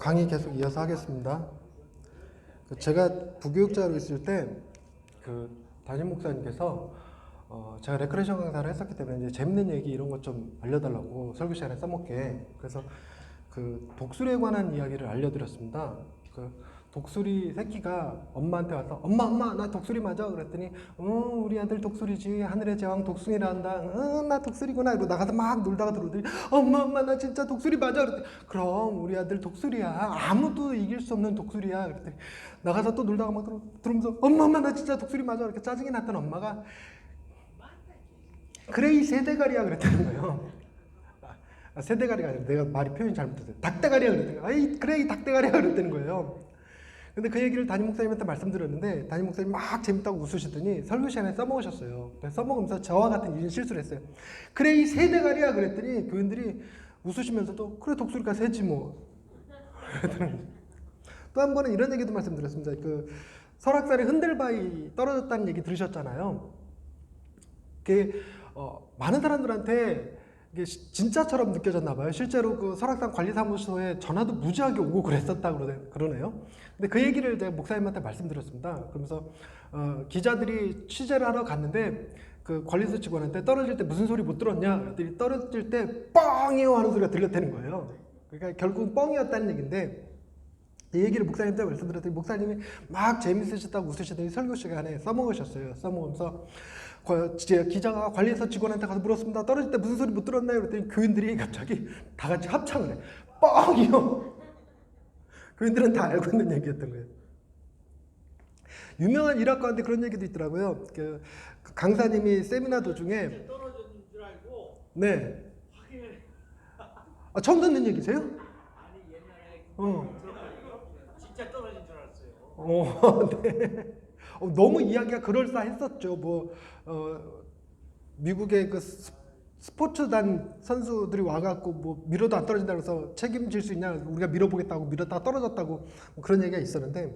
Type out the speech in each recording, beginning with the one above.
강의 계속 이어서 하겠습니다. 제가 부교육자로 있을 때 담임 목사님께서 제가 레크레이션 강사를 했었기 때문에 이제 재밌는 얘기 이런 것 좀 알려달라고 설교 시간에 써먹게, 그래서 독수리에 관한 이야기를 알려드렸습니다. 독수리 새끼가 엄마한테 와서 엄마 나 독수리 맞아 그랬더니 우리 아들 독수리지, 하늘의 제왕 독수리란다, 나 독수리구나 이러고 나가서 막 놀다가 들어오더니 엄마 나 진짜 독수리 맞아 그랬더니 그럼 우리 아들 독수리야, 아무도 이길 수 없는 독수리야 그랬더니 나가서 또 놀다가 막 들으면서 엄마 나 진짜 독수리 맞아 이렇게 짜증이 났던 엄마가 그래 이 새대가리야 그랬다는 거예요. 새대가리가 아니라 내가 말이 표현이 잘못됐어요. 닭대가리야 그랬더니 아이 그래 이 닭대가리야 그랬다는 거예요. 근데 그 얘기를 담임 목사님한테 말씀드렸는데 담임 목사님이 막 재밌다고 웃으시더니 설교 시간에 써먹으셨어요. 써먹으면서 저와 같은 이런 실수를 했어요. 그래 이 새대가리야 그랬더니 교인들이 웃으시면서도 그래 독수리가 새지 뭐. 또 한 번은 이런 얘기도 말씀드렸습니다. 설악산에 흔들바위 떨어졌다는 얘기 들으셨잖아요. 많은 사람들한테 이게 진짜처럼 느껴졌나 봐요. 실제로 설악산 관리사무소에 전화도 무지하게 오고 그랬었다 그러네요. 근데 그 얘기를 제가 목사님한테 말씀드렸습니다. 그러면서 기자들이 취재를 하러 갔는데 그 관리소 직원한테 떨어질 때 무슨 소리 못 들었냐 그랬더니 떨어질 때 뻥이요 하는 소리가 들렸다는 거예요. 그러니까 결국 뻥이었다는 얘기인데, 이 얘기를 목사님한테 말씀드렸더니 목사님이 막 재밌으셨다고 웃으시더니 설교 시간에 써먹으셨어요. 써먹으면서 기자가 관리사 직원한테 가서 물었습니다. 떨어질 때 무슨 소리 못 들었나요? 그랬더니 교인들이 갑자기 다 같이 합창을 해. 뻥이요. 교인들은 다 알고 있는 얘기였던 거예요. 유명한 일학과인데 그런 얘기도 있더라고요. 그 강사님이 세미나 도중에 떨어졌는 줄 알고 네. 확인을 처음 듣는 얘기세요? 아니 옛날에 진짜 떨어진 줄 알았어요. 네. 너무 이야기가 그럴싸했었죠. 미국의 스포츠단 선수들이 와갖고 밀어도 안 떨어진다고 해서 책임질 수 있냐, 우리가 밀어보겠다고 밀었다가 떨어졌다고 그런 얘기가 있었는데,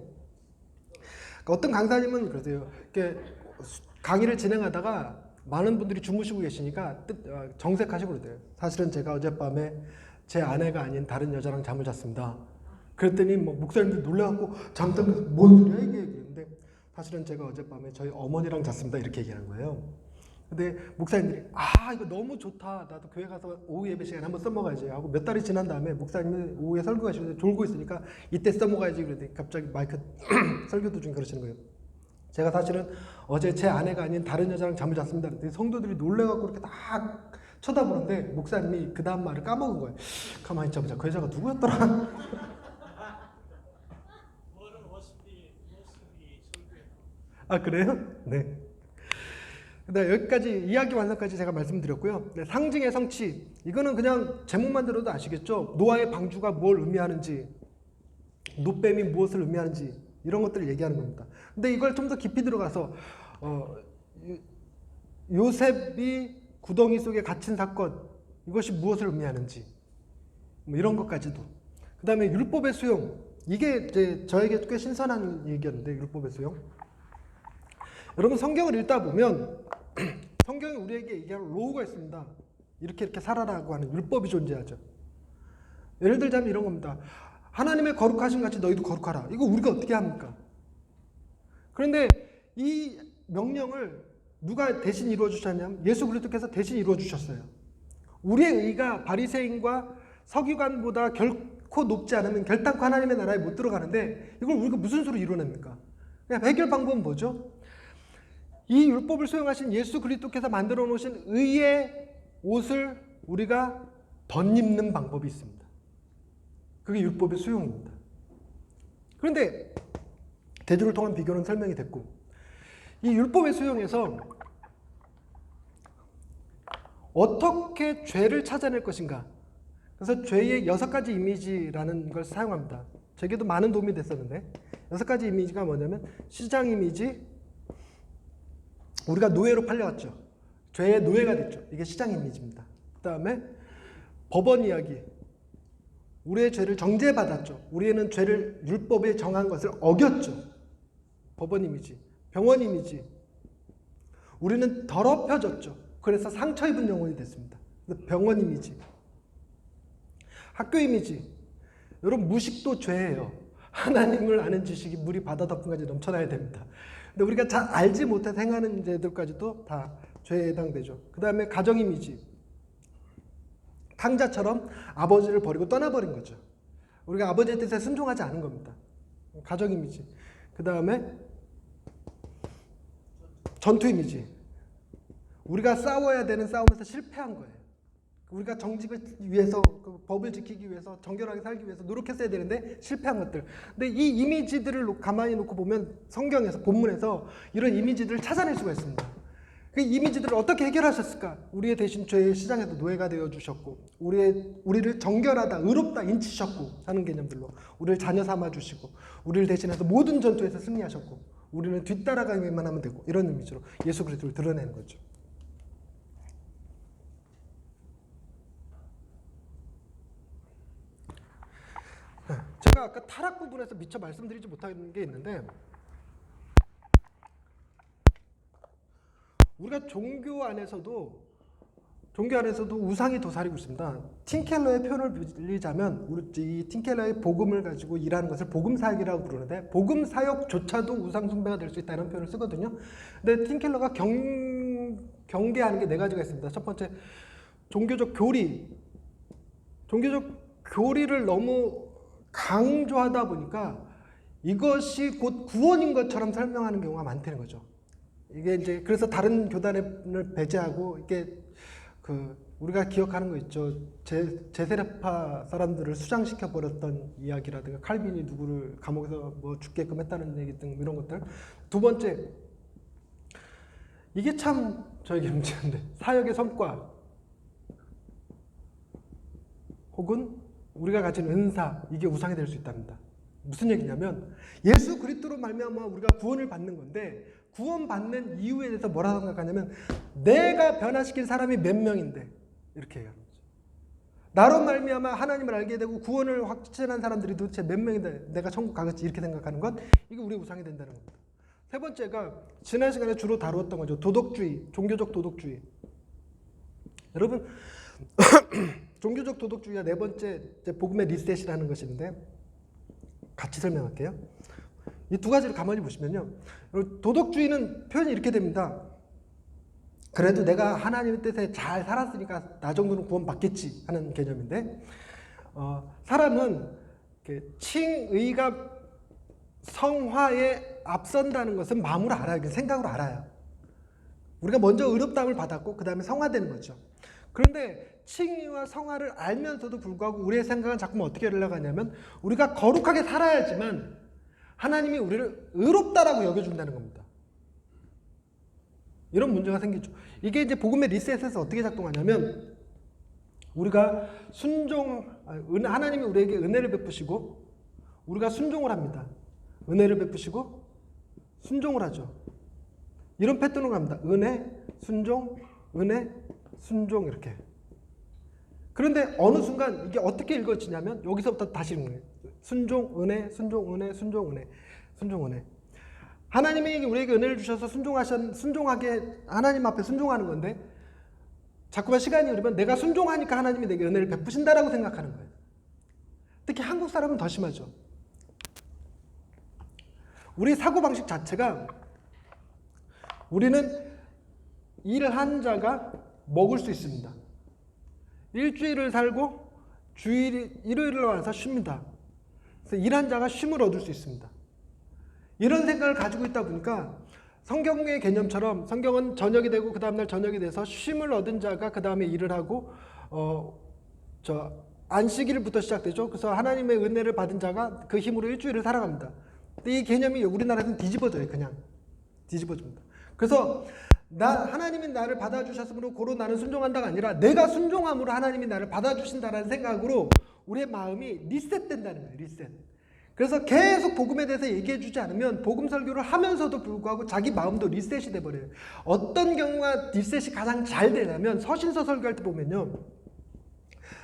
어떤 강사님은 그러세요. 강의를 진행하다가 많은 분들이 주무시고 계시니까 정색하시고 그러대요. 사실은 제가 어젯밤에 제 아내가 아닌 다른 여자랑 잠을 잤습니다. 그랬더니 목사님들 놀라갖고 잠들면서 뭔 소리야 이게 그랬는데, 사실은 제가 어젯밤에 저희 어머니랑 잤습니다 이렇게 얘기하는 거예요. 근데 목사님들이 이거 너무 좋다, 나도 교회 가서 오후 예배 시간에 한번 써먹어야지 하고 몇 달이 지난 다음에 목사님이 오후에 설교 가시는데 졸고 있으니까 이때 써먹어야지 그랬더니 갑자기 마이크 설교 도중에 그러시는 거예요. 제가 사실은 어제 제 아내가 아닌 다른 여자랑 잠을 잤습니다 그랬더니 성도들이 놀래갖고 이렇게 딱 쳐다보는데 목사님이 그 다음 말을 까먹은 거예요. 가만히 있자보자, 그 여자가 누구였더라? 그래요? 네. 여기까지 이야기 완성까지 제가 말씀드렸고요. 상징의 성취, 이거는 그냥 제목만 들어도 아시겠죠? 노아의 방주가 뭘 의미하는지, 노뱀이 무엇을 의미하는지 이런 것들을 얘기하는 겁니다. 근데 이걸 좀 더 깊이 들어가서 요셉이 구덩이 속에 갇힌 사건, 이것이 무엇을 의미하는지 이런 것까지도. 그 다음에 율법의 수용, 이게 이제 저에게 꽤 신선한 얘기였는데, 율법의 수용. 여러분 성경을 읽다 보면 성경이 우리에게 얘기하는 로우가 있습니다. 이렇게 살아라고 하는 율법이 존재하죠. 예를 들자면 이런 겁니다. 하나님의 거룩하심 같이 너희도 거룩하라. 이거 우리가 어떻게 합니까? 그런데 이 명령을 누가 대신 이루어 주셨냐면 예수 그리스도께서 대신 이루어 주셨어요. 우리의 의가 바리새인과 서기관보다 결코 높지 않으면 결단코 하나님의 나라에 못 들어가는데, 이걸 우리가 무슨 수로 이뤄냅니까? 그냥 해결 방법은 뭐죠? 이 율법을 수용하신 예수 그리스도께서 만들어 놓으신 의의 옷을 우리가 덧입는 방법이 있습니다. 그게 율법의 수용입니다. 그런데 대조를 통한 비교는 설명이 됐고, 이 율법의 수용에서 어떻게 죄를 찾아낼 것인가, 그래서 죄의 6가지 이미지라는 걸 사용합니다. 제게도 많은 도움이 됐었는데, 6가지 이미지가 뭐냐면 시장 이미지, 우리가 노예로 팔려왔죠. 죄의 노예가 됐죠. 이게 시장 이미지입니다. 그 다음에 법원 이야기, 우리의 죄를 정죄받았죠. 우리는 죄를 율법에 정한 것을 어겼죠. 법원 이미지. 병원 이미지, 우리는 더럽혀졌죠. 그래서 상처 입은 영혼이 됐습니다. 병원 이미지. 학교 이미지, 여러분 무식도 죄예요. 하나님을 아는 지식이 물이 바다 덮음까지 넘쳐나야 됩니다. 근데 우리가 잘 알지 못해서 행하는 죄들까지도 다 죄에 해당되죠. 그 다음에 가정 이미지. 탕자처럼 아버지를 버리고 떠나버린 거죠. 우리가 아버지의 뜻에 순종하지 않은 겁니다. 가정 이미지. 그 다음에 전투 이미지. 우리가 싸워야 되는 싸움에서 실패한 거예요. 우리가 정직을 위해서, 그 법을 지키기 위해서, 정결하게 살기 위해서 노력했어야 되는데 실패한 것들. 근데 이 이미지들을 가만히 놓고 보면 성경에서, 본문에서 이런 이미지들을 찾아낼 수가 있습니다. 그 이미지들을 어떻게 해결하셨을까? 우리의 대신 죄의 시장에서 노예가 되어주셨고, 우리를 정결하다, 의롭다 인치셨고 하는 개념들로 우리를 자녀 삼아주시고, 우리를 대신해서 모든 전투에서 승리하셨고, 우리는 뒤따라가기만 하면 되고, 이런 이미지로 예수 그리스도를 드러내는 거죠. 제가 아까 타락 부분에서 미처 말씀드리지 못한 게 있는데, 우리가 종교 안에서도 우상이 도사리고 있습니다. 팀켈러의 표현을 빌리자면, 우리 이 팀켈러의 복음을 가지고 일하는 것을 복음사역이라고 부르는데, 복음사역조차도 우상 숭배가 될 수 있다는 표현을 쓰거든요. 근데 팀켈러가 경계하는 게 네 가지가 있습니다. 첫 번째, 종교적 교리를 너무 강조하다 보니까 이것이 곧 구원인 것처럼 설명하는 경우가 많다는 거죠. 이게 이제 그래서 다른 교단을 배제하고, 이게 우리가 기억하는 거 있죠. 제세례파 사람들을 수장시켜 버렸던 이야기라든가, 칼빈이 누구를 감옥에서 뭐 죽게끔 했다는 얘기 등 이런 것들. 두 번째, 이게 참 저에게 문제인데, 사역의 성과 혹은 우리가 가진 은사, 이게 우상이 될 수 있답니다. 무슨 얘기냐면, 예수 그리스도로 말미암아 우리가 구원을 받는 건데, 구원받는 이유에 대해서 뭐라고 생각하냐면, 내가 변화시킨 사람이 몇 명인데, 이렇게 얘기하는 거죠. 나로 말미암아 하나님을 알게 되고 구원을 확신한 사람들이 도대체 몇 명인데 내가 천국 가겠지, 이렇게 생각하는 것, 이게 우리의 우상이 된다는 겁니다. 세 번째가 지난 시간에 주로 다루었던 거죠. 도덕주의, 종교적 도덕주의. 여러분 종교적 도덕주의가 네 번째 복음의 리셋이라는 것인데, 같이 설명할게요. 이 두 가지를 가만히 보시면요, 도덕주의는 표현이 이렇게 됩니다. 그래도 내가 하나님의 뜻에 잘 살았으니까 나 정도는 구원받겠지 하는 개념인데, 사람은 칭의가 성화에 앞선다는 것은 마음으로 알아요. 생각으로 알아요. 우리가 먼저 의롭다함을 받았고 그 다음에 성화되는 거죠. 그런데 칭의와 성화를 알면서도 불구하고 우리의 생각은 자꾸만 어떻게 하려고 하냐면, 우리가 거룩하게 살아야지만 하나님이 우리를 의롭다라고 여겨준다는 겁니다. 이런 문제가 생기죠. 이게 이제 복음의 리셋에서 어떻게 작동하냐면, 우리가 하나님이 우리에게 은혜를 베푸시고 우리가 순종을 합니다. 은혜를 베푸시고 순종을 하죠. 이런 패턴으로 갑니다. 은혜, 순종, 은혜, 순종, 이렇게. 그런데 어느 순간 이게 어떻게 읽어지냐면, 여기서부터 다시 읽는 거예요. 순종, 은혜, 순종, 은혜, 순종, 은혜, 순종, 은혜. 하나님이 우리에게 은혜를 주셔서 순종하게 하나님 앞에 순종하는 건데, 자꾸만 시간이 흐르면 내가 순종하니까 하나님이 내게 은혜를 베푸신다라고 생각하는 거예요. 특히 한국 사람은 더 심하죠. 우리 사고방식 자체가, 우리는 일한 자가 먹을 수 있습니다. 일주일을 살고 일요일에 와서 쉽니다. 그래서 일한 자가 쉼을 얻을 수 있습니다. 이런 생각을 가지고 있다 보니까 성경의 개념처럼, 성경은 저녁이 되고 그 다음날 저녁이 돼서 쉼을 얻은 자가 그 다음에 일을 하고 안식일부터 시작되죠. 그래서 하나님의 은혜를 받은 자가 그 힘으로 일주일을 살아갑니다. 근데 이 개념이 우리나라에서는 뒤집어져요. 그냥 뒤집어집니다. 그래서 하나님이 나를 받아주셨으므로 고로 나는 순종한다가 아니라, 내가 순종함으로 하나님이 나를 받아주신다라는 생각으로 우리의 마음이 리셋된다는 거예요. 리셋. 그래서 계속 복음에 대해서 얘기해주지 않으면 복음 설교를 하면서도 불구하고 자기 마음도 리셋이 돼버려요. 어떤 경우가 리셋이 가장 잘 되냐면, 서신서 설교할 때 보면요,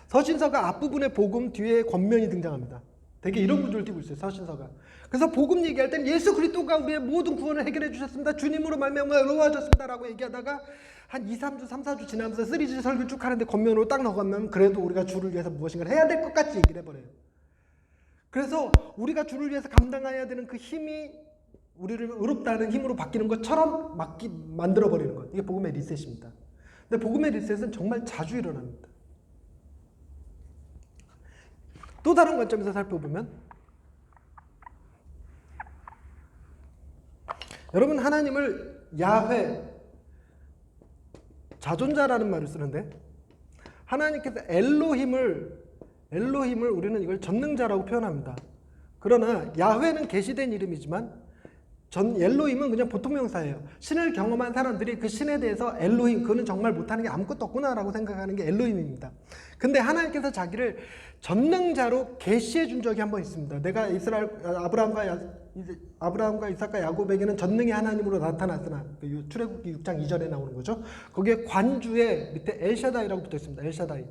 서신서가 앞부분에 복음, 뒤에 권면이 등장합니다. 되게 이런 구조를 띠고 있어요, 서신서가. 그래서 복음 얘기할 땐 예수 그리스도가 우리의 모든 구원을 해결해 주셨습니다, 주님으로 말미암아 의로워졌습니다라고 얘기하다가 한 2-3주, 3-4주 지나면서 3G 설교 쭉 하는데 권면으로 딱 넘어가면 그래도 우리가 주를 위해서 무엇인가를 해야 될 것 같이 얘기를 해버려요. 그래서 우리가 주를 위해서 감당해야 되는 그 힘이 우리를 의롭다 하는 힘으로 바뀌는 것처럼 만들어버리는 것. 이게 복음의 리셋입니다. 근데 복음의 리셋은 정말 자주 일어납니다. 또 다른 관점에서 살펴보면 여러분 하나님을 야훼 자존자라는 말을 쓰는데 하나님께서 엘로힘을 우리는 이걸 전능자라고 표현합니다. 그러나 야훼는 계시된 이름이지만 엘로힘은 그냥 보통 명사예요. 신을 경험한 사람들이 그 신에 대해서 엘로힘, 그거는 정말 못하는 게 아무것도 없구나라고 생각하는 게 엘로힘입니다. 근데 하나님께서 자기를 전능자로 계시해 준 적이 한 번 있습니다. 내가 아브라함과 이삭과 야곱에게는 전능의 하나님으로 나타났으나 출애굽기 6장 2절에 나오는 거죠. 거기에 관주에 밑에 엘샤다이라고 붙어 있습니다. 엘샤다이.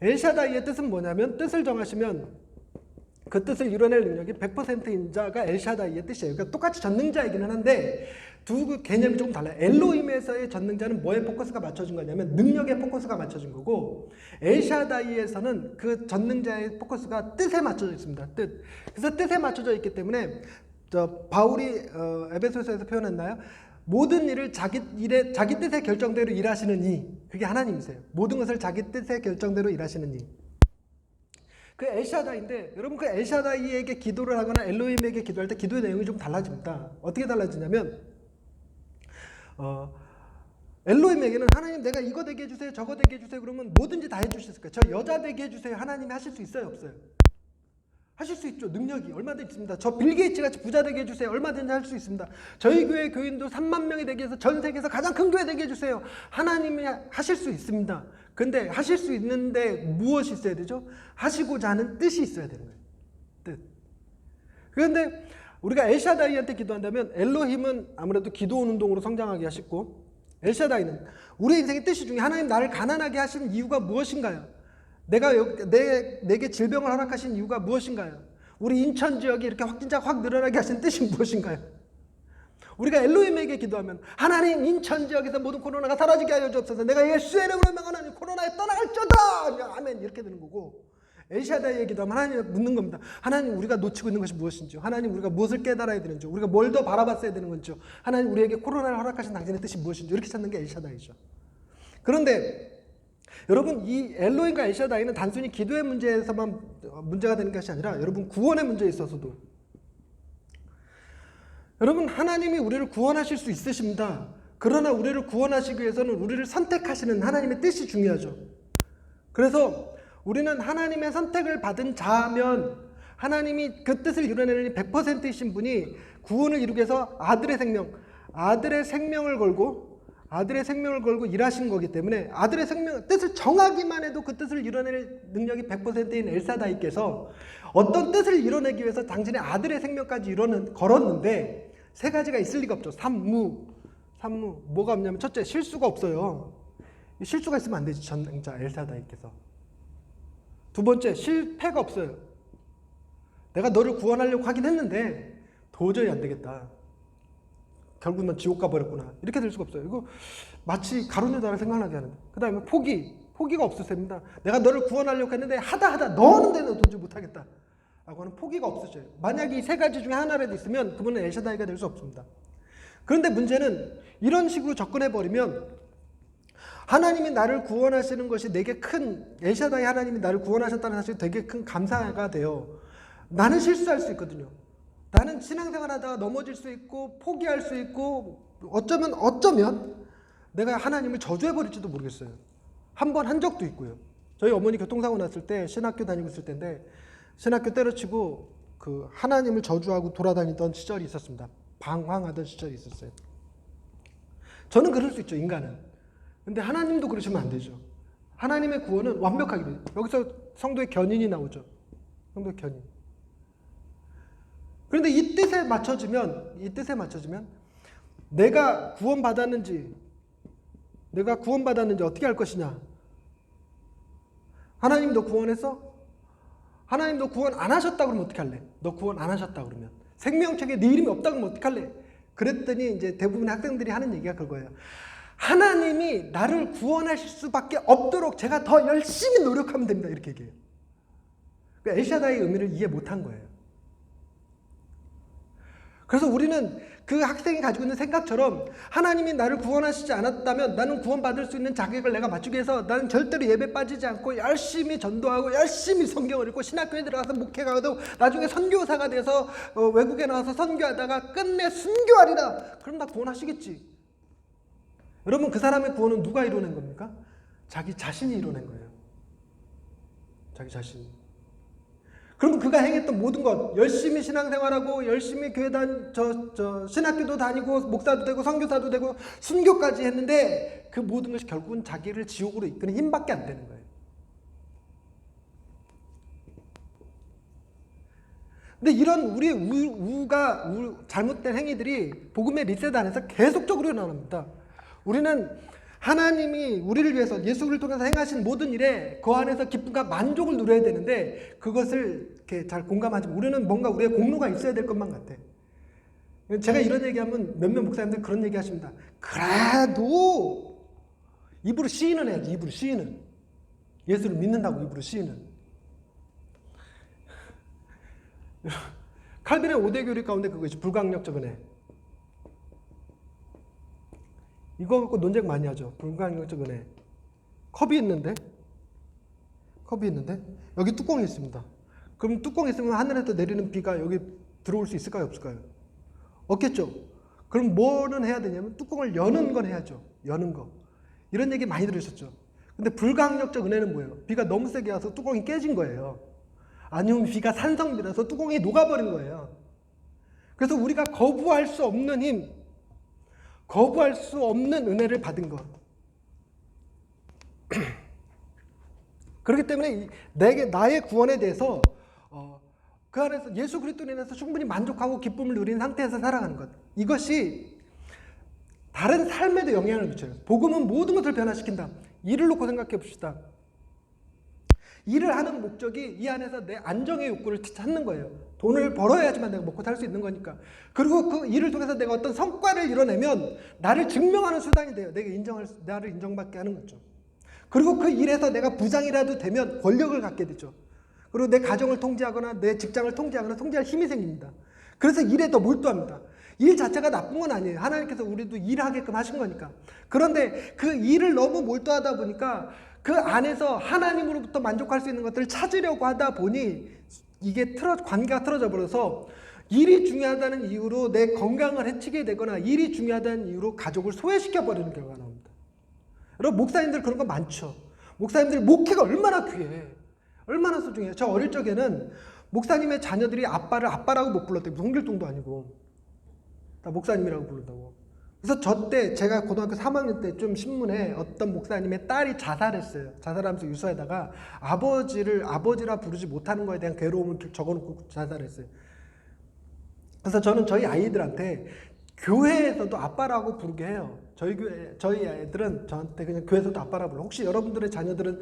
엘샤다이의 뜻은 뭐냐면 뜻을 정하시면 그 뜻을 이뤄낼 능력이 100%인 자가 엘샤다이의 뜻이에요. 그러니까 똑같이 전능자이기는 한데 두 개념이 조금 달라요. 엘로힘에서의 전능자는 뭐에 포커스가 맞춰진 거냐면 능력에 포커스가 맞춰진 거고 엘샤다이에서는 그 전능자의 포커스가 뜻에 맞춰져 있습니다. 뜻. 그래서 뜻에 맞춰져 있기 때문에 바울이 에베소서에서 표현했나요? 모든 일을 자기 뜻의 결정대로 일하시는 이, 그게 하나님이세요. 모든 것을 자기 뜻의 결정대로 일하시는 이. 그 엘샤다이인데 여러분 그 엘샤다이에게 기도를 하거나 엘로힘에게 기도할 때 기도의 내용이 좀 달라집니다. 어떻게 달라지냐면 엘로힘에게는 하나님 내가 이거 되게 해주세요 저거 되게 해주세요 그러면 뭐든지 다 해주실 거예요. 저 여자 되게 해주세요. 하나님이 하실 수 있어요 없어요? 하실 수 있죠. 능력이 얼마든지 있습니다. 저 빌 게이츠 같이 부자 되게 해주세요. 얼마든지 할 수 있습니다. 저희 교회 교인도 3만 명이 되게 해서 전 세계에서 가장 큰 교회 되게 해주세요. 하나님이 하실 수 있습니다. 근데 하실 수 있는데 무엇이 있어야 되죠? 하시고자 하는 뜻이 있어야 되는 거예요. 뜻. 그런데 우리가 엘샤다이한테 기도한다면 엘로힘은 아무래도 기도 운동으로 성장하게 하시고 엘샤다이는 우리 인생의 뜻이 중에 하나님 나를 가난하게 하신 이유가 무엇인가요? 내게 질병을 허락하신 이유가 무엇인가요? 우리 인천 지역에 이렇게 확진자가 확 늘어나게 하신 뜻이 무엇인가요? 우리가 엘로힘에게 기도하면 하나님 인천 지역에서 모든 코로나가 사라지게 하여 주옵소서. 내가 예수의 이름으로 명하나니 코로나에 떠나갈지어다. 아멘. 이렇게 되는 거고 엘샤다이에 기도하면 하나님을 묻는 겁니다. 하나님 우리가 놓치고 있는 것이 무엇인지요? 하나님 우리가 무엇을 깨달아야 되는지요? 우리가 뭘 더 바라봤어야 되는 건지요? 하나님 우리에게 코로나를 허락하신 당신의 뜻이 무엇인지요? 이렇게 찾는 게 엘샤다이죠. 그런데 여러분 이 엘로힘과 엘샤다이는 단순히 기도의 문제에서만 문제가 되는 것이 아니라 여러분 구원의 문제에 있어서도 여러분 하나님이 우리를 구원하실 수 있으십니다. 그러나 우리를 구원하시기 위해서는 우리를 선택하시는 하나님의 뜻이 중요하죠. 그래서 우리는 하나님의 선택을 받은 자면 하나님이 그 뜻을 이뤄내는 100%이신 분이 구원을 이루기 위해서 아들의 생명을 걸고 일하신 거기 때문에 아들의 뜻을 정하기만 해도 그 뜻을 이뤄낼 능력이 100%인 엘사다이께서 어떤 뜻을 이뤄내기 위해서 당신의 아들의 생명까지 걸었는데 세 가지가 있을 리가 없죠. 산무 뭐가 없냐면 첫째 실수가 없어요. 실수가 있으면 안 되지 전능자 엘사다이께서. 두 번째 실패가 없어요. 내가 너를 구원하려고 하긴 했는데 도저히 안 되겠다. 결국 넌 지옥 가버렸구나. 이렇게 될 수가 없어요. 이거 마치 가룟유다를 생각나게 하는데. 그 다음에 포기가 없으십니다. 내가 너를 구원하려고 했는데 하다 너는 도저히 못하겠다 라고 하는 포기가 없으셔요. 만약에 이 세 가지 중에 하나라도 있으면 그분은 엘샤다이가 될 수 없습니다. 그런데 문제는 이런 식으로 접근해버리면 하나님이 나를 구원하시는 것이 내게 큰 엘샤다이 하나님이 나를 구원하셨다는 사실이 되게 큰 감사가 돼요. 나는 실수할 수 있거든요. 나는 신앙생활하다가 넘어질 수 있고 포기할 수 있고 어쩌면 내가 하나님을 저주해버릴지도 모르겠어요. 한 번 한 적도 있고요. 저희 어머니 교통사고 났을 때 신학교 다니고 있을 때인데 신학교 때려치고 그 하나님을 저주하고 돌아다니던 시절이 있었습니다. 방황하던 시절이 있었어요. 저는 그럴 수 있죠, 인간은. 근데 하나님도 그러시면 안 되죠. 하나님의 구원은 완벽하게 돼요. 여기서 성도의 견인이 나오죠. 성도의 견인. 그런데 이 뜻에 맞춰지면 내가 구원받았는지 어떻게 할 것이냐? 하나님 너 구원했어? 하나님 너 구원 안 하셨다 그러면 어떻게 할래? 너 구원 안 하셨다 그러면 생명책에 네 이름이 없다 그러면 어떻게 할래? 그랬더니 이제 대부분의 학생들이 하는 얘기가 그거예요. 하나님이 나를 구원하실 수밖에 없도록 제가 더 열심히 노력하면 됩니다. 이렇게 얘기해요. 그 엘샤다의 의미를 이해 못한 거예요. 그래서 우리는 그 학생이 가지고 있는 생각처럼 하나님이 나를 구원하시지 않았다면 나는 구원받을 수 있는 자격을 내가 맞추기 위해서 나는 절대로 예배 빠지지 않고 열심히 전도하고 열심히 성경을 읽고 신학교에 들어가서 목회가 되고 나중에 선교사가 돼서 외국에 나와서 선교하다가 끝내 순교하리라. 그럼 나 구원하시겠지. 여러분, 그 사람의 구원은 누가 이뤄낸 겁니까? 자기 자신이 이뤄낸 거예요. 자기 자신이. 그럼 그가 행했던 모든 것, 열심히 신앙생활하고 열심히 교회 신학교도 다니고 목사도 되고 선교사도 되고 순교까지 했는데 그 모든 것이 결국은 자기를 지옥으로 이끄는 힘밖에 안 되는 거예요. 근데 이런 우리의 잘못된 행위들이 복음의 리셋 안에서 계속적으로 일어납니다. 우리는 하나님이 우리를 위해서 예수를 통해서 행하신 모든 일에 그 안에서 기쁨과 만족을 누려야 되는데 그것을 이렇게 잘 공감하지 못하고 우리는 뭔가 우리의 공로가 있어야 될 것만 같아. 제가 이런 얘기하면 몇몇 목사님들 그런 얘기 하십니다. 그래도 입으로 시인은 해야지. 입으로 시인은. 예수를 믿는다고 입으로 시인은. 칼빈의 5대 교리 가운데 그것이 불강력적 은혜. 이거 갖고 논쟁 많이 하죠. 불가능적 은혜. 컵이 있는데 여기 뚜껑이 있습니다. 그럼 뚜껑이 있으면 하늘에서 내리는 비가 여기 들어올 수 있을까요? 없을까요? 없겠죠. 그럼 뭐는 해야 되냐면 뚜껑을 여는 건 해야죠. 여는 거. 이런 얘기 많이 들으셨죠. 근데 불가항력적 은혜는 뭐예요? 비가 너무 세게 와서 뚜껑이 깨진 거예요. 아니면 비가 산성비라서 뚜껑이 녹아버린 거예요. 그래서 우리가 거부할 수 없는 힘, 거부할 수 없는 은혜를 받은 것. 그렇기 때문에 나의 구원에 대해서 그 안에서 예수 그리스도로 인해서 충분히 만족하고 기쁨을 누린 상태에서 살아가는 것. 이것이 다른 삶에도 영향을 미쳐요. 복음은 모든 것을 변화시킨다. 일을 놓고 생각해 봅시다. 일을 하는 목적이 이 안에서 내 안정의 욕구를 찾는 거예요. 돈을 벌어야지만 내가 먹고 살 수 있는 거니까. 그리고 그 일을 통해서 내가 어떤 성과를 이뤄내면 나를 증명하는 수단이 돼요. 나를 인정받게 하는 거죠. 그리고 그 일에서 내가 부장이라도 되면 권력을 갖게 되죠. 그리고 내 가정을 통제하거나 내 직장을 통제하거나 통제할 힘이 생깁니다. 그래서 일에 더 몰두합니다. 일 자체가 나쁜 건 아니에요. 하나님께서 우리도 일하게끔 하신 거니까. 그런데 그 일을 너무 몰두하다 보니까 그 안에서 하나님으로부터 만족할 수 있는 것들을 찾으려고 하다 보니 이게 관계가 틀어져 버려서 일이 중요하다는 이유로 내 건강을 해치게 되거나 일이 중요하다는 이유로 가족을 소외시켜 버리는 경우가 나옵니다. 여러분, 목사님들 그런 거 많죠. 목사님들 목회가 얼마나 귀해. 얼마나 소중해요. 저 어릴 적에는 목사님의 자녀들이 아빠를 아빠라고 못 불렀대요. 홍길동도 아니고 다 목사님이라고 부른다고. 그래서 저 때 제가 고등학교 3학년 때 좀 신문에 어떤 목사님의 딸이 자살했어요. 자살하면서 유서에다가 아버지라 부르지 못하는 거에 대한 괴로움을 적어놓고 자살했어요. 그래서 저는 저희 아이들한테 교회에서도 아빠라고 부르게 해요. 저희 아이들은 저한테 그냥 교회에서도 아빠라고 불러. 혹시 여러분들의 자녀들은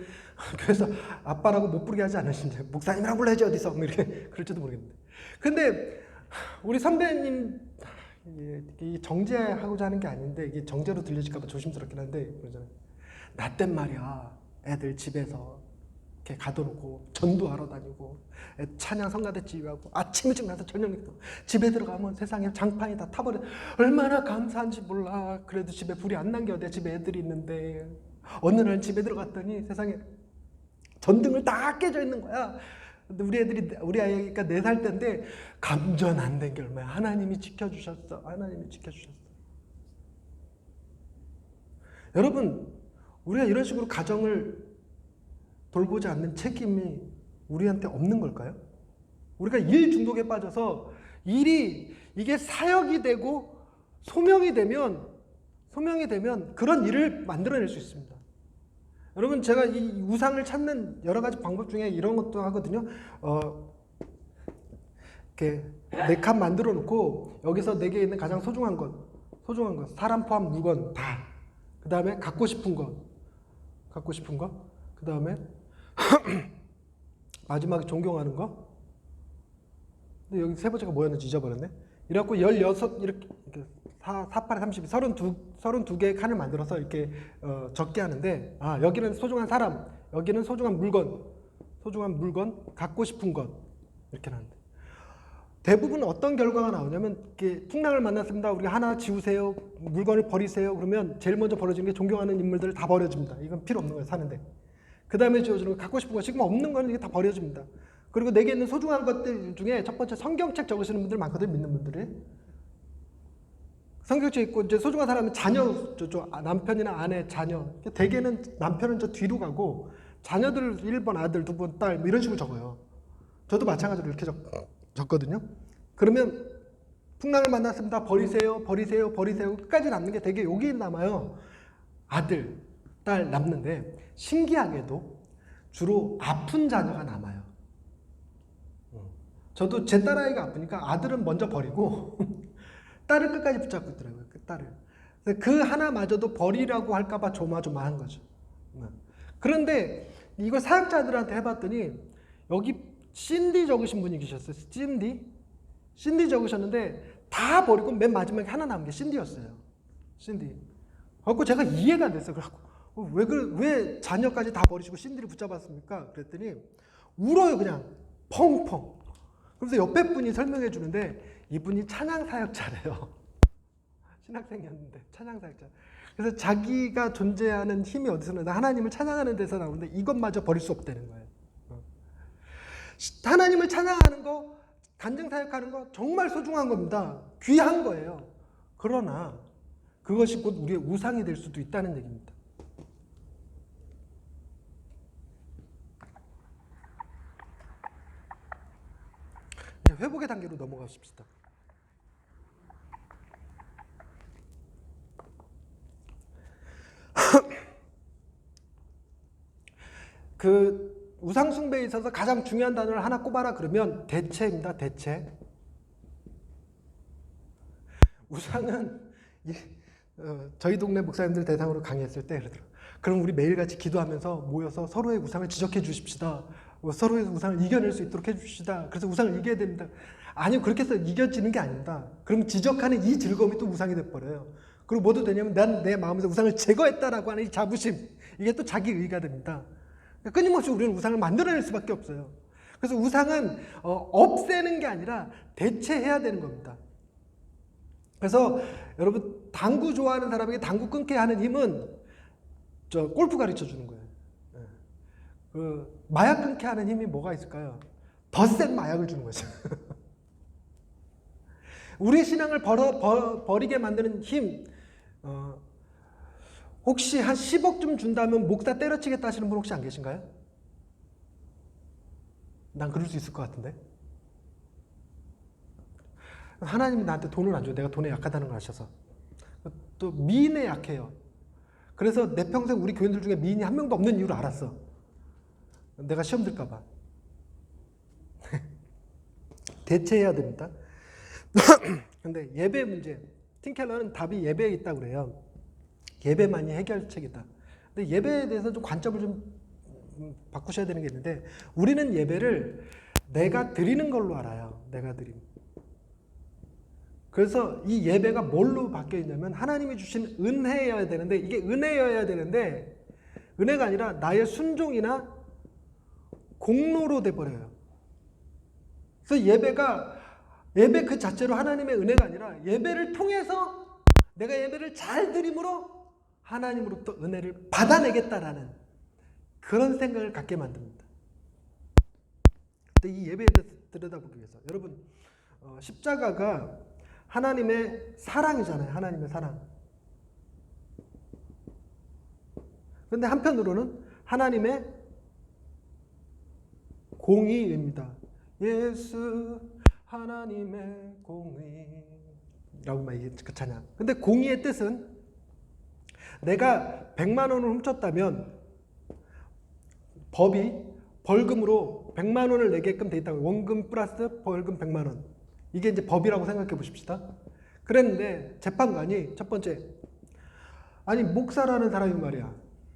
교회에서 아빠라고 못 부르게 하지 않으신지, 목사님이라고 불러야지 어디서 뭐 이렇게 그럴지도 모르겠는데. 근데 우리 선배님 이 정죄하고자 하는 게 아닌데 이게 정죄로 들려질까 봐 조심스럽긴 한데 그러잖아요. 나 땐 말이야 애들 집에서 이렇게 가둬놓고 전도하러 다니고 찬양 성가대 지휘하고 아침 일찍 나서 저녁 읽고 집에 들어가면 세상에 장판이 다 타버려. 얼마나 감사한지 몰라. 그래도 집에 불이 안 남겨. 내 집에 애들이 있는데 어느 날 집에 들어갔더니 세상에 전등을 다 깨져 있는 거야. 근데 우리 아이가 4살 때인데 감전 안 된 게 얼마야. 하나님이 지켜주셨어. 하나님이 지켜주셨어. 여러분, 우리가 이런 식으로 가정을 돌보지 않는 책임이 우리한테 없는 걸까요? 우리가 일 중독에 빠져서 이게 사역이 되고 소명이 되면 그런 일을 만들어낼 수 있습니다. 여러분, 제가 이 우상을 찾는 여러 가지 방법 중에 이런 것도 하거든요. 이렇게 4칸 만들어 놓고 여기서 내게 있는 가장 소중한 것, 사람 포함 물건 다. 그 다음에 갖고 싶은 것. 그 다음에 마지막에 존경하는 거. 근데 여기 세 번째가 뭐였는지 잊어버렸네. 이래갖고 16 이렇게 48에 32, 32개의 칸을 만들어서 이렇게 적게 하는데, 여기는 소중한 사람, 여기는 소중한 물건, 소중한 물건, 갖고 싶은 것 이렇게 나는데 대부분 어떤 결과가 나오냐면 이렇게 풍랑을 만났습니다. 우리가 하나 지우세요. 물건을 버리세요. 그러면 제일 먼저 버려지는 게 존경하는 인물들을 다 버려줍니다. 이건 필요 없는 거예요. 사는데. 그 다음에 지워주는 거 갖고 싶은 거 지금 없는 거는 이게 다 버려줍니다. 그리고 내게 있는 소중한 것들 중에 첫 번째 성경책 적으시는 분들 많거든요. 믿는 분들이. 성경책 있고 이제 소중한 사람은 자녀, 남편이나 아내, 자녀. 대개는 남편은 저 뒤로 가고 자녀들 1번 아들, 2번 딸 뭐 이런 식으로 적어요. 저도 마찬가지로 이렇게 적거든요. 그러면 풍랑을 만났습니다. 버리세요, 버리세요, 버리세요. 끝까지 남는 게 되게 여기 남아요. 아들, 딸 남는데 신기하게도 주로 아픈 자녀가 남아요. 저도 제 딸아이가 아프니까 아들은 먼저 버리고 딸을 끝까지 붙잡고 있더라고요. 그 딸을. 그 하나마저도 버리라고 할까봐 조마조마한 거죠. 그런데 이걸 사역자들한테 해봤더니 여기 신디 적으신 분이 계셨어요. 신디 적으셨는데 다 버리고 맨 마지막에 하나 남은 게 신디였어요. 신디. 그래서 제가 이해가 됐어요. 그래서 왜 자녀까지 다 버리시고 신디를 붙잡았습니까? 그랬더니 울어요. 그냥 펑펑. 그래서 옆에 분이 설명해 주는데 이분이 찬양 사역자래요. 신학생이었는데 찬양 사역자. 그래서 자기가 존재하는 힘이 어디서 나나 하나님을 찬양하는 데서 나오는데 이것마저 버릴 수 없다는 거예요. 하나님을 찬양하는 거, 간증 사역하는 거 정말 소중한 겁니다. 귀한 거예요. 그러나 그것이 곧 우리의 우상이 될 수도 있다는 얘기입니다. 회복의 단계로 넘어가십시다. 그 우상 숭배에 있어서 가장 중요한 단어를 하나 꼽아라 그러면 대체입니다. 대체. 우상은 저희 동네 목사님들 대상으로 강의했을 때 그러더라고요. 그럼 우리 매일같이 기도하면서 모여서 서로의 우상을 지적해 주십시다. 서로의 우상을 이겨낼 수 있도록 해주시다. 그래서 우상을 이겨야 됩니다. 아니요, 그렇게 해서 이겨지는 게 아닙니다. 그럼 지적하는 이 즐거움이 또 우상이 돼버려요. 그리고 뭐도 되냐면 난 내 마음에서 우상을 제거했다라고 하는 이 자부심, 이게 또 자기 의가 됩니다. 끊임없이 우리는 우상을 만들어낼 수밖에 없어요. 그래서 우상은 없애는 게 아니라 대체해야 되는 겁니다. 그래서 여러분 당구 좋아하는 사람에게 당구 끊게 하는 힘은 골프 가르쳐 주는 거예요. 그 마약 끊게 하는 힘이 뭐가 있을까요? 더 센 마약을 주는 거죠. 우리 신앙을 버리게 만드는 힘, 혹시 한 10억쯤 준다면 목사 때려치겠다 하시는 분 혹시 안 계신가요? 난 그럴 수 있을 것 같은데. 하나님이 나한테 돈을 안 줘요. 내가 돈에 약하다는 걸 아셔서. 또 미인에 약해요. 그래서 내 평생 우리 교인들 중에 미인이 한 명도 없는 이유를 알았어. 내가 시험 들까 봐. 대체해야 됩니다. 근데 예배 문제, 팀 켈러는 답이 예배에 있다고 그래요. 예배만이 해결책이다. 근데 예배에 대해서 좀 관점을 좀 바꾸셔야 되는 게 있는데 우리는 예배를 내가 드리는 걸로 알아요. 내가 드림. 그래서 이 예배가 뭘로 바뀌어 있냐면 하나님이 주신 은혜여야 되는데 이게 은혜여야 되는데 은혜가 아니라 나의 순종이나 공로로 돼버려요. 그래서 예배 그 자체로 하나님의 은혜가 아니라 예배를 통해서 내가 예배를 잘 드림으로 하나님으로부터 은혜를 받아내겠다라는 그런 생각을 갖게 만듭니다. 근데 이 예배에 대해서 들여다보기 위해서 여러분 십자가가 하나님의 사랑이잖아요. 하나님의 사랑. 그런데 한편으로는 하나님의 공의입니다. 예수 하나님의 공의라고만 이게 그 찬양. 근데 공의의 뜻은 내가 100만 원을 훔쳤다면 법이 벌금으로 100만 원을 내게끔 돼 있다고. 원금 플러스 벌금 100만 원. 이게 이제 법이라고 생각해 보십시다. 그랬는데 재판관이 첫 번째, 아니 목사라는 사람이 말이야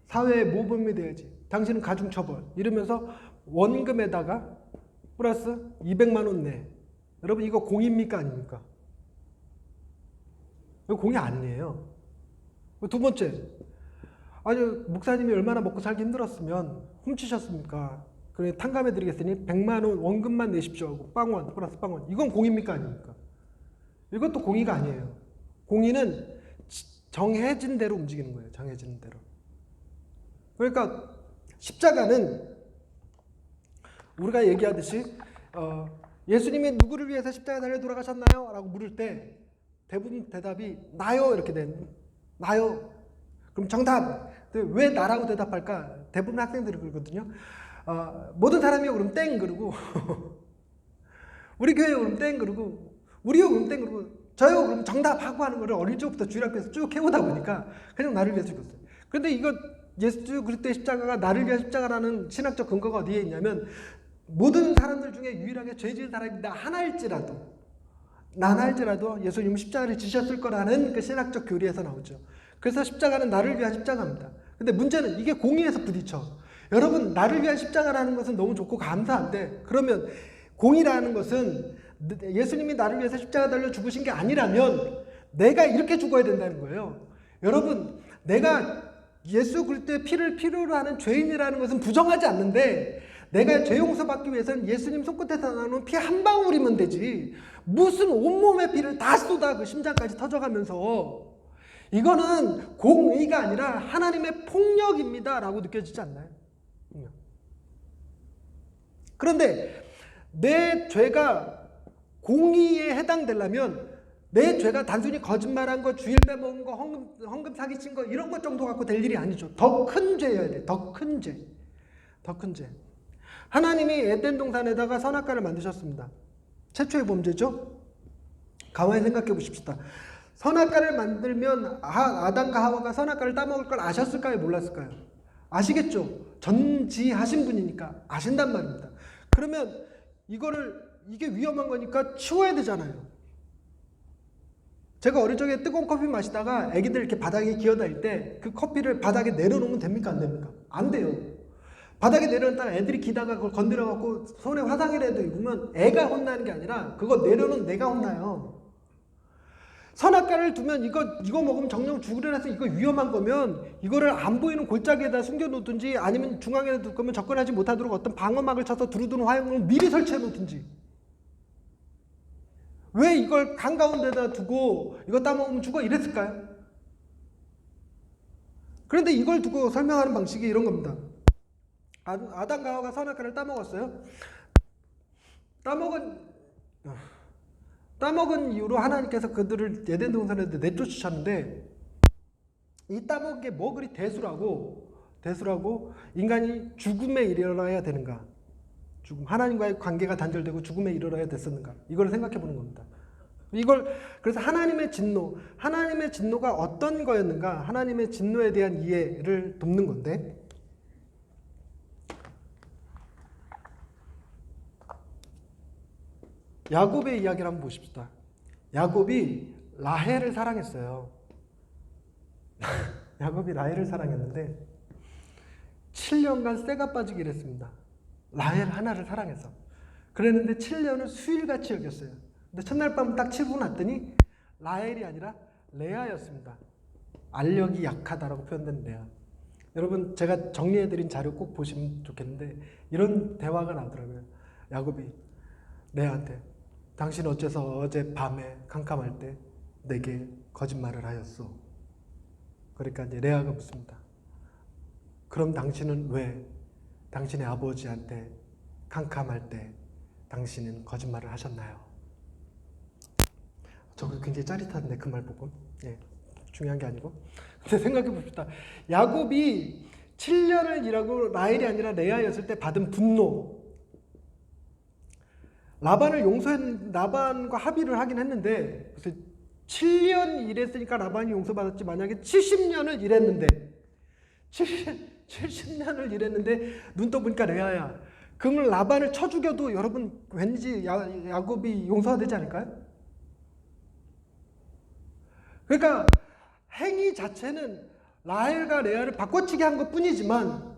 사회에 모범이 돼야지. 당신은 가중처벌 이러면서 원금에다가 플러스 200만 원 내. 여러분 이거 공입니까 아닙니까? 이거 공이 아니에요. 두 번째, 아니 목사님이 얼마나 먹고 살기 힘들었으면 훔치셨습니까? 그래 탕감해 드리겠으니 100만 원 원금만 내십시오 하고 빵원 플러스 빵원. 이건 공입니까 아닙니까? 이것도 공의가 아니에요. 공의는 정해진 대로 움직이는 거예요. 정해진 대로. 그러니까 십자가는 우리가 얘기하듯이 예수님이 누구를 위해서 십자가 달려 돌아가셨나요? 라고 물을 때 대부분 대답이 나요 이렇게 된 나요. 그럼 정답. 왜 나라고 대답할까? 대부분 학생들이 그러거든요. 모든 사람이요 그럼 땡 그러고 우리 교회요 그럼 땡 그러고 우리요 그럼 땡 그러고 저요 그럼 정답하고 하는 거를 어릴 적부터 주일학교에서 쭉 해오다 보니까 그냥 나를 위해서 죽었어요. 그런데 이거 예수 그리스도의 십자가가 나를 위한 십자가라는 신학적 근거가 어디에 있냐면 모든 사람들 중에 유일하게 죄 지은 사람이 나 하나일지라도 예수님은 십자가를 지셨을 거라는 그 신학적 교리에서 나오죠. 그래서 십자가는 나를 위한 십자가입니다. 근데 문제는 이게 공의에서 부딪혀. 여러분 나를 위한 십자가라는 것은 너무 좋고 감사한데 그러면 공의라는 것은 예수님이 나를 위해서 십자가 달려 죽으신 게 아니라면 내가 이렇게 죽어야 된다는 거예요. 여러분 내가 예수 그리스도의 피를 필요로 하는 죄인이라는 것은 부정하지 않는데 내가 죄 용서받기 위해서는 예수님 손끝에서 나오는 피 한 방울이면 되지 무슨 온몸의 피를 다 쏟아 그 심장까지 터져가면서 이거는 공의가 아니라 하나님의 폭력입니다 라고 느껴지지 않나요? 그런데 내 죄가 공의에 해당되려면 내 죄가 단순히 거짓말한 거, 주일 빼먹은 거, 헌금 사기친 거 이런 것 정도 갖고 될 일이 아니죠. 더 큰 죄여야 돼. 더 큰 죄. 더 큰 죄. 하나님이 에덴 동산에다가 선악과를 만드셨습니다. 최초의 범죄죠. 가만히 생각해 보십시다. 선악과를 만들면 아담과 하와가 선악과를 따먹을 걸 아셨을까요? 몰랐을까요? 아시겠죠. 전지하신 분이니까 아신단 말입니다. 그러면 이게 위험한 거니까 치워야 되잖아요. 제가 어릴 적에 뜨거운 커피 마시다가 애기들 이렇게 바닥에 기어다닐 때 그 커피를 바닥에 내려놓으면 됩니까? 안 됩니까? 안 돼요. 바닥에 내려놓다가 애들이 기다가 그걸 건드려갖고 손에 화상이라도 입으면 애가 혼나는 게 아니라 그거 내려놓은 내가 혼나요. 선악과를 두면 이거 먹으면 정령 죽으려서 이거 위험한 거면 이거를 안 보이는 골짜기에다 숨겨놓든지 아니면 중앙에다 둘 거면 접근하지 못하도록 어떤 방어막을 쳐서 두루두루 화약을 미리 설치해 놓든지 왜 이걸 한가운데다 두고 이거 따먹으면 죽어 이랬을까요? 그런데 이걸 두고 설명하는 방식이 이런 겁니다. 아담과 하와가 선악과를 따먹었어요. 따먹은 이유로 하나님께서 그들을 에덴 동산에 내쫓으셨는데 이 따먹은 게 뭐 그리 대수라고 인간이 죽음에 이르러야 되는가? 하나님과의 관계가 단절되고 죽음에 이르러야 됐었는가? 이걸 생각해 보는 겁니다. 그래서 하나님의 진노가 어떤 거였는가? 하나님의 진노에 대한 이해를 돕는 건데 야곱의 이야기를 한번 보십시다. 야곱이 라헬을 사랑했어요. 야곱이 라헬을 사랑했는데 7년간 쇠가 빠지게 일했습니다. 라헬 하나를 사랑해서. 그랬는데 7년을 수일같이 여겼어요. 근데 첫날 밤 딱 치고 났더니 라헬이 아니라 레아였습니다. 알력이 약하다라고 표현된 레아. 여러분 제가 정리해드린 자료 꼭 보시면 좋겠는데 이런 대화가 나오더라고요. 야곱이 레아한테 당신 어째서 어제 밤에 캄캄할 때 내게 거짓말을 하였소? 그러니까 이제 레아가 묻습니다. 그럼 당신은 왜 당신의 아버지한테 캄캄할 때 당신은 거짓말을 하셨나요? 저거 굉장히 짜릿한데 그 말 보고 중요한 게 아니고 근데 생각해 봅시다. 야곱이 7년을 일하고 라헬이 아니라 레아였을 때 받은 분노 라반과 합의를 하긴 했는데 그래서 7년 일했으니까 라반이 용서받았지 만약에 70년을 일했는데 70년을 일했는데 눈 떠보니까 레아야. 그러면 라반을 쳐 죽여도 여러분 왠지 야곱이 용서가 되지 않을까요? 그러니까 행위 자체는 라헬과 레아를 바꿔치기 한 것뿐이지만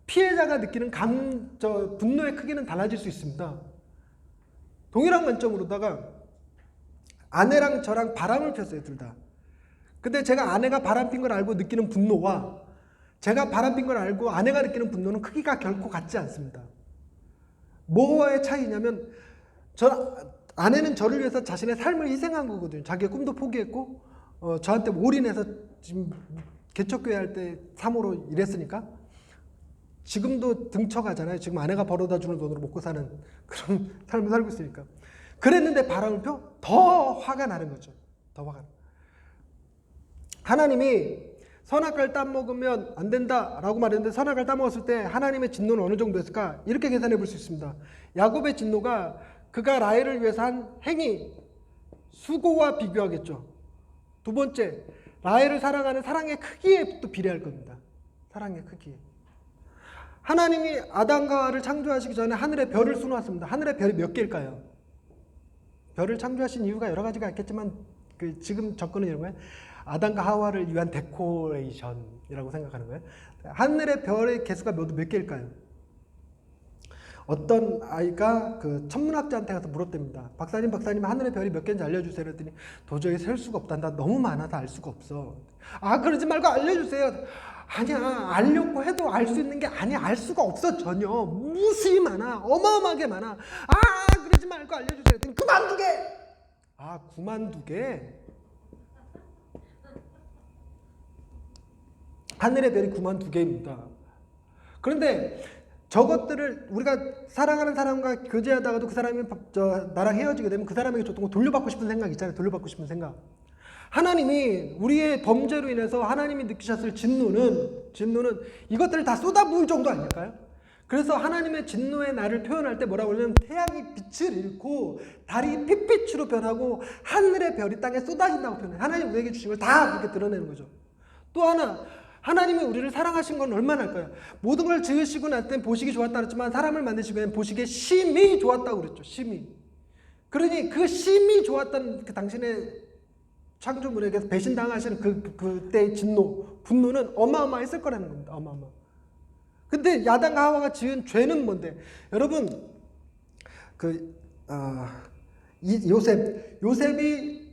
피해자가 느끼는 분노의 크기는 달라질 수 있습니다. 동일한 관점으로다가 아내랑 저랑 바람을 폈어요, 둘 다. 근데 제가 아내가 바람 핀 걸 알고 느끼는 분노와 제가 바람핀 걸 알고 아내가 느끼는 분노는 크기가 결코 같지 않습니다. 뭐의 차이냐면 아내는 저를 위해서 자신의 삶을 희생한 거거든요. 자기의 꿈도 포기했고 저한테 올인해서 지금 개척교회 할 때 3호로 일했으니까 지금도 등쳐가잖아요. 지금 아내가 벌어다 주는 돈으로 먹고 사는 그런 삶을 살고 있으니까. 그랬는데 바람을 펴? 더 화가 나는 거죠. 더 화가 나. 하나님이 선악과를 따먹으면 안 된다라고 말했는데 선악과를 따먹었을 때 하나님의 진노는 어느 정도였을까? 이렇게 계산해 볼 수 있습니다. 야곱의 진노가 그가 라헬을 위해서 한 행위, 수고와 비교하겠죠. 두 번째, 라헬을 사랑하는 사랑의 크기에 또 비례할 겁니다. 사랑의 크기에. 하나님이 아담과 하와를 창조하시기 전에 하늘에 별을 쏘놓았습니다. 하늘에 별이 몇 개일까요? 별을 창조하신 이유가 여러 가지가 있겠지만 지금 접근은 이런 거예요. 아담과 하와를 위한 데코레이션이라고 생각하는 거예요. 하늘의 별의 개수가 몇 개일까요? 어떤 아이가 그 천문학자한테 가서 물었답니다. 박사님 하늘의 별이 몇 개인지 알려주세요. 그랬더니 도저히 셀 수가 없다. 나 너무 많아서 알 수가 없어. 아, 그러지 말고 알려주세요. 아니야, 알려고 해도 알 수 있는 게 아니야. 알 수가 없어. 전혀. 무수히 많아. 어마어마하게 많아. 아, 그러지 말고 알려주세요. 그랬더니 그만두게. 아, 그만두게. 하늘의 별이 92개입니다. 그런데 저것들을 우리가 사랑하는 사람과 교제하다가도 그 사람이 나랑 헤어지게 되면 그 사람에게 줬던 거 돌려받고 싶은 생각 있잖아요. 돌려받고 싶은 생각. 하나님이 우리의 범죄로 인해서 하나님이 느끼셨을 진노는 이것들을 다 쏟아부을 정도 아닐까요? 그래서 하나님의 진노의 날을 표현할 때 뭐라고 하냐면 태양이 빛을 잃고 달이 핏빛으로 변하고 하늘의 별이 땅에 쏟아진다고 표현해요. 하나님 우리에게 주신 걸 다 그렇게 드러내는 거죠. 또 하나, 하나님이 우리를 사랑하신 건 얼마나 할까요? 모든 걸 지으시고 날 땐 보시기 좋았다 그랬지만 사람을 만드시고 난 보시기에 심히 좋았다고 그랬죠. 심히. 그러니 그 심히 좋았던 그 당신의 창조물에게 배신당하시는 그때의 진노, 분노는 어마어마했을 거라는 겁니다. 어마어마. 근데 야당과 하와가 지은 죄는 뭔데? 여러분, 요셉이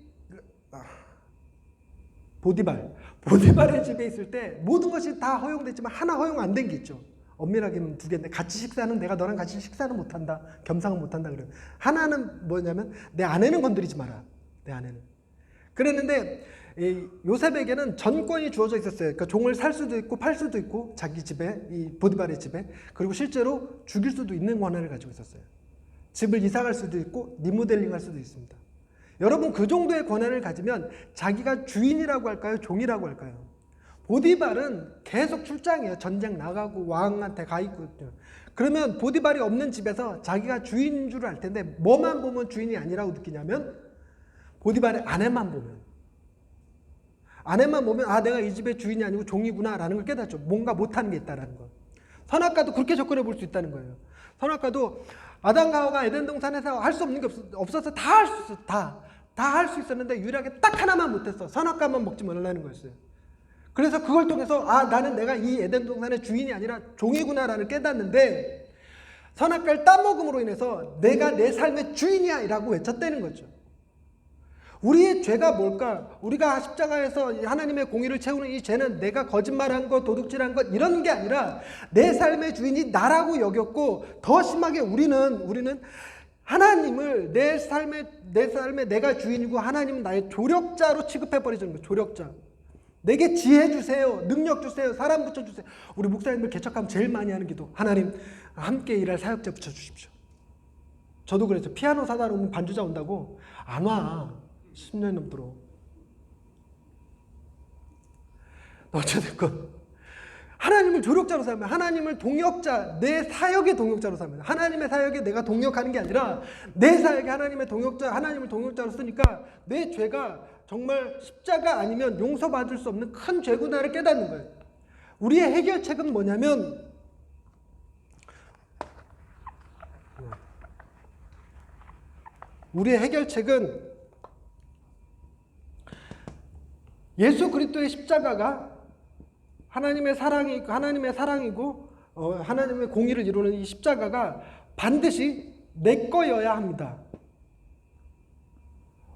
보디발의 집에 있을 때 모든 것이 다 허용됐지만 하나 허용 안 된 게 있죠. 엄밀하게 하면 두 개인데 같이 식사는 내가 너랑 같이 식사는 못한다. 겸상은 못한다 그래요. 하나는 뭐냐면 내 아내는 건드리지 마라. 내 아내는. 그랬는데 요셉에게는 전권이 주어져 있었어요. 그러니까 종을 살 수도 있고 팔 수도 있고 자기 집에 이 보디발의 집에 그리고 실제로 죽일 수도 있는 권한을 가지고 있었어요. 집을 이사갈 수도 있고 리모델링할 수도 있습니다. 여러분 그 정도의 권한을 가지면 자기가 주인이라고 할까요? 종이라고 할까요? 보디발은 계속 출장이에요. 전쟁 나가고 왕한테 가 있고. 그러면 보디발이 없는 집에서 자기가 주인인 줄 알 텐데 뭐만 보면 주인이 아니라고 느끼냐면 보디발의 아내만 보면 아 내가 이 집의 주인이 아니고 종이구나 라는 걸 깨닫죠. 뭔가 못하는 게 있다는 거. 선악과도 그렇게 접근해 볼 수 있다는 거예요. 선악과도 아담과 하와가 에덴 동산에서 할 수 없는 게 없어서 다 할 수 있어. 다 할 수 있었는데 유일하게 딱 하나만 못했어. 선악과만 먹지 말라는 거였어요. 그래서 그걸 통해서 나는 내가 이 에덴 동산의 주인이 아니라 종이구나라는 깨닫는데 선악과를 따먹음으로 인해서 내가 내 삶의 주인이야 라고 외쳤다는 거죠. 우리의 죄가 뭘까? 우리가 십자가에서 하나님의 공의를 채우는 이 죄는 내가 거짓말한 것, 도둑질한 것 이런 게 아니라 내 삶의 주인이 나라고 여겼고 더 심하게 우리는 하나님을 내 삶에 내가 주인이고 하나님은 나의 조력자로 취급해버리는 거예요. 조력자. 내게 지혜 주세요. 능력 주세요. 사람 붙여주세요. 우리 목사님들 개척하면 제일 많이 하는 기도. 하나님 함께 일할 사역자 붙여주십시오. 저도 그랬죠. 피아노 사다 놓으면 반주자 온다고 안 와. 10년 넘도록. 어쨌든 하나님을 조력자로 삼으면 하나님을 동역자, 내 사역의 동역자로 삼으면 하나님의 사역에 내가 동역하는 게 아니라 내 사역에 하나님의 동역자, 하나님을 동역자로 쓰니까 내 죄가 정말 십자가 아니면 용서받을 수 없는 큰 죄구나를 깨닫는 거예요. 우리의 해결책은 뭐냐면 우리의 해결책은 예수 그리스도의 십자가가 하나님의 사랑이고 하나님의 공의를 이루는 이 십자가가 반드시 내 거여야 합니다.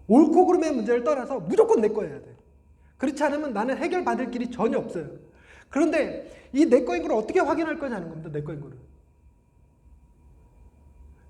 옳고 그름의 문제를 떠나서 무조건 내 거여야 돼. 그렇지 않으면 나는 해결받을 길이 전혀 없어요. 그런데 이 내 거인 걸 어떻게 확인할 거냐는 겁니다. 내 거인 거를.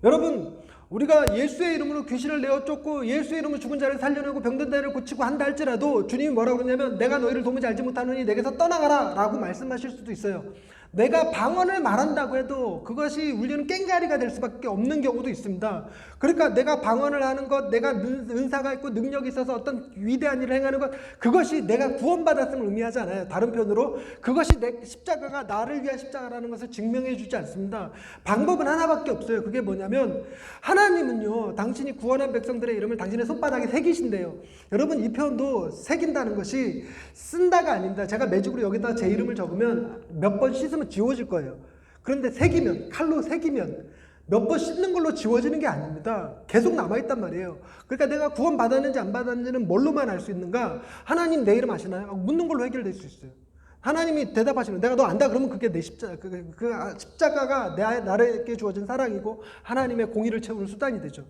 여러분, 우리가 예수의 이름으로 귀신을 내어 쫓고 예수의 이름으로 죽은 자를 살려내고 병든 자를 고치고 한다 할지라도 주님이 뭐라고 그러냐면 내가 너희를 도무지 알지 못하느니 내게서 떠나가라 라고 말씀하실 수도 있어요. 내가 방언을 말한다고 해도 그것이 우리는 깽가리가 될 수밖에 없는 경우도 있습니다. 그러니까 내가 방언을 하는 것, 내가 은사가 있고 능력이 있어서 어떤 위대한 일을 행하는 것, 그것이 내가 구원받았음을 의미하지 않아요. 다른 편으로 그것이 내 십자가가 나를 위한 십자가라는 것을 증명해 주지 않습니다. 방법은 하나밖에 없어요. 그게 뭐냐면 하나님은요, 당신이 구원한 백성들의 이름을 당신의 손바닥에 새기신대요. 여러분, 이 표현도 새긴다는 것이 쓴다가 아닙니다. 제가 매직으로 여기다 제 이름을 적으면 몇 번 씻으면 지워질 거예요. 그런데 새기면, 칼로 새기면 몇 번 씻는 걸로 지워지는 게 아닙니다. 계속 남아있단 말이에요. 그러니까 내가 구원 받았는지 안 받았는지는 뭘로만 알 수 있는가? 하나님 내 이름 아시나요? 묻는 걸로 해결될 수 있어요. 하나님이 대답하시면 내가 너 안다 그러면 그게 내 십자가가 나에게 주어진 사랑이고 하나님의 공의를 채우는 수단이 되죠.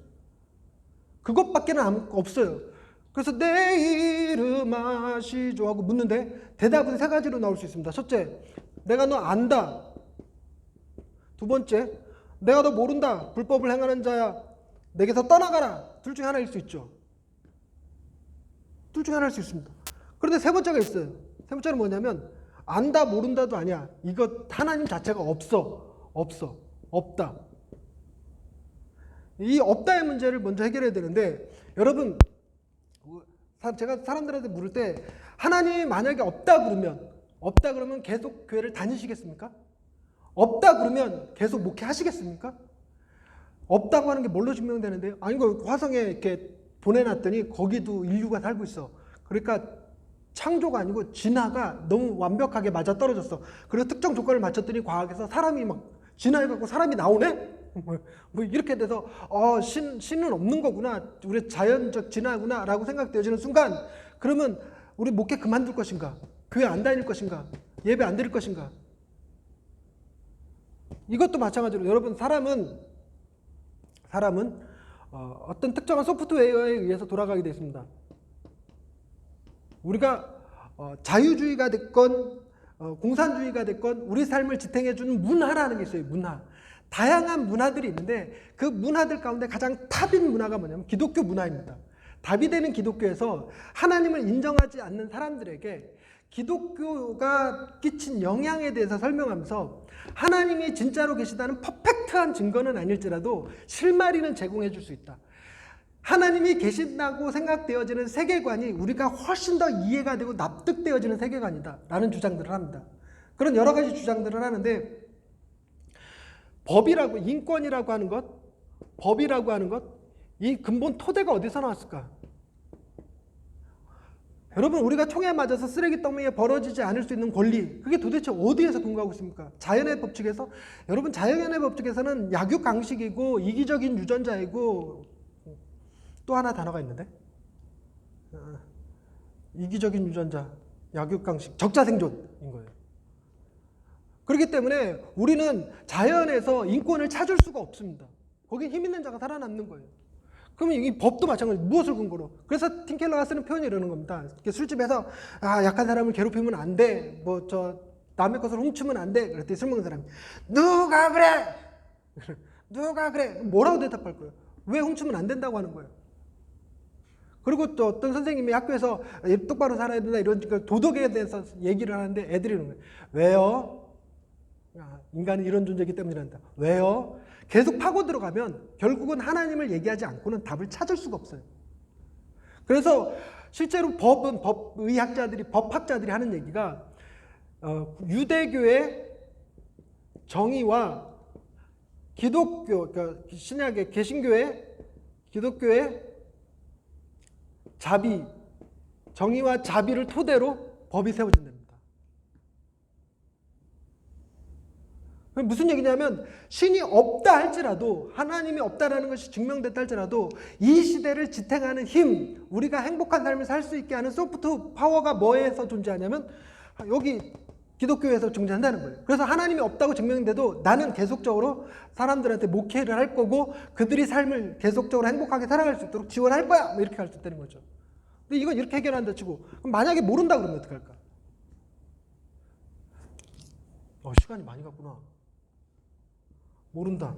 그것밖에는 없어요. 그래서 내 이름 아시죠 하고 묻는데 대답은 세 가지로 나올 수 있습니다. 첫째, 내가 너 안다. 두 번째, 내가 너 모른다. 불법을 행하는 자야. 내게서 떠나가라. 둘 중에 하나일 수 있죠. 둘 중에 하나일 수 있습니다. 그런데 세 번째가 있어요. 세 번째는 뭐냐면 안다 모른다도 아니야. 이것 하나님 자체가 없다. 이 없다의 문제를 먼저 해결해야 되는데 여러분, 제가 사람들한테 물을 때 하나님이 만약에 없다 그러면 계속 교회를 다니시겠습니까? 없다 그러면 계속 목회하시겠습니까? 없다고 하는 게 뭘로 증명되는데요? 아니, 그 화성에 이렇게 보내놨더니 거기도 인류가 살고 있어. 그러니까 창조가 아니고 진화가 너무 완벽하게 맞아떨어졌어. 그래서 특정 조건을 맞췄더니 과학에서 사람이 막 진화해갖고 사람이 나오네? 뭐 이렇게 돼서 신은 없는 거구나, 우리 자연적 진화구나 라고 생각되어지는 순간, 그러면 우리 목회 그만둘 것인가? 교회 안 다닐 것인가? 예배 안 드릴 것인가? 이것도 마찬가지로 여러분, 사람은 어떤 특정한 소프트웨어에 의해서 돌아가게 되어 있습니다. 우리가 자유주의가 됐건 공산주의가 됐건 우리 삶을 지탱해주는 문화라는 게 있어요. 문화. 다양한 문화들이 있는데 그 문화들 가운데 가장 탑인 문화가 뭐냐면 기독교 문화입니다. 답이 되는 기독교에서 하나님을 인정하지 않는 사람들에게 기독교가 끼친 영향에 대해서 설명하면서 하나님이 진짜로 계시다는 퍼펙트한 증거는 아닐지라도 실마리는 제공해 줄 수 있다. 하나님이 계신다고 생각되어지는 세계관이 우리가 훨씬 더 이해가 되고 납득되어지는 세계관이다 라는 주장들을 합니다. 그런 여러 가지 주장들을 하는데, 법이라고, 인권이라고 하는 것, 법이라고 하는 것, 이 근본 토대가 어디서 나왔을까? 여러분, 우리가 총에 맞아서 쓰레기 더미에 벌어지지 않을 수 있는 권리, 그게 도대체 어디에서 근거하고 있습니까? 자연의 법칙에서? 여러분, 자연의 법칙에서는 약육강식이고 이기적인 유전자이고 또 하나 단어가 있는데, 이기적인 유전자, 약육강식, 적자생존인 거예요. 그렇기 때문에 우리는 자연에서 인권을 찾을 수가 없습니다. 거기 힘 있는 자가 살아남는 거예요. 그러면 이 법도 마찬가지로 무엇을 근거로? 그래서 팀켈러가 쓰는 표현이 이러는 겁니다. 술집에서 약한 사람을 괴롭히면 안 돼. 남의 것을 훔치면 안 돼. 그랬더니 술 먹는 사람이 누가 그래? 누가 그래? 뭐라고 대답할 거예요? 왜 훔치면 안 된다고 하는 거예요? 그리고 또 어떤 선생님이 학교에서 똑바로 살아야 된다 이런 도덕에 대해서 얘기를 하는데 애들이 이러는 거예요. 왜요? 인간은 이런 존재이기 때문이란다. 왜요? 계속 파고 들어가면 결국은 하나님을 얘기하지 않고는 답을 찾을 수가 없어요. 그래서 실제로 법학자들이 하는 얘기가 유대교의 정의와 기독교, 그러니까 신약의 개신교의 기독교의 자비, 정의와 자비를 토대로 법이 세워진답니다. 무슨 얘기냐면 신이 없다 할지라도, 하나님이 없다라는 것이 증명됐다 할지라도 이 시대를 지탱하는 힘, 우리가 행복한 삶을 살 수 있게 하는 소프트 파워가 뭐에서 존재하냐면 여기 기독교에서 존재한다는 거예요. 그래서 하나님이 없다고 증명돼도 나는 계속적으로 사람들한테 목회를 할 거고 그들이 삶을 계속적으로 행복하게 살아갈 수 있도록 지원할 거야, 뭐 이렇게 할 수 있다는 거죠. 근데 이건 이렇게 해결한다 치고, 그럼 만약에 모른다 그러면 어떡할까? 시간이 많이 갔구나. 모른다.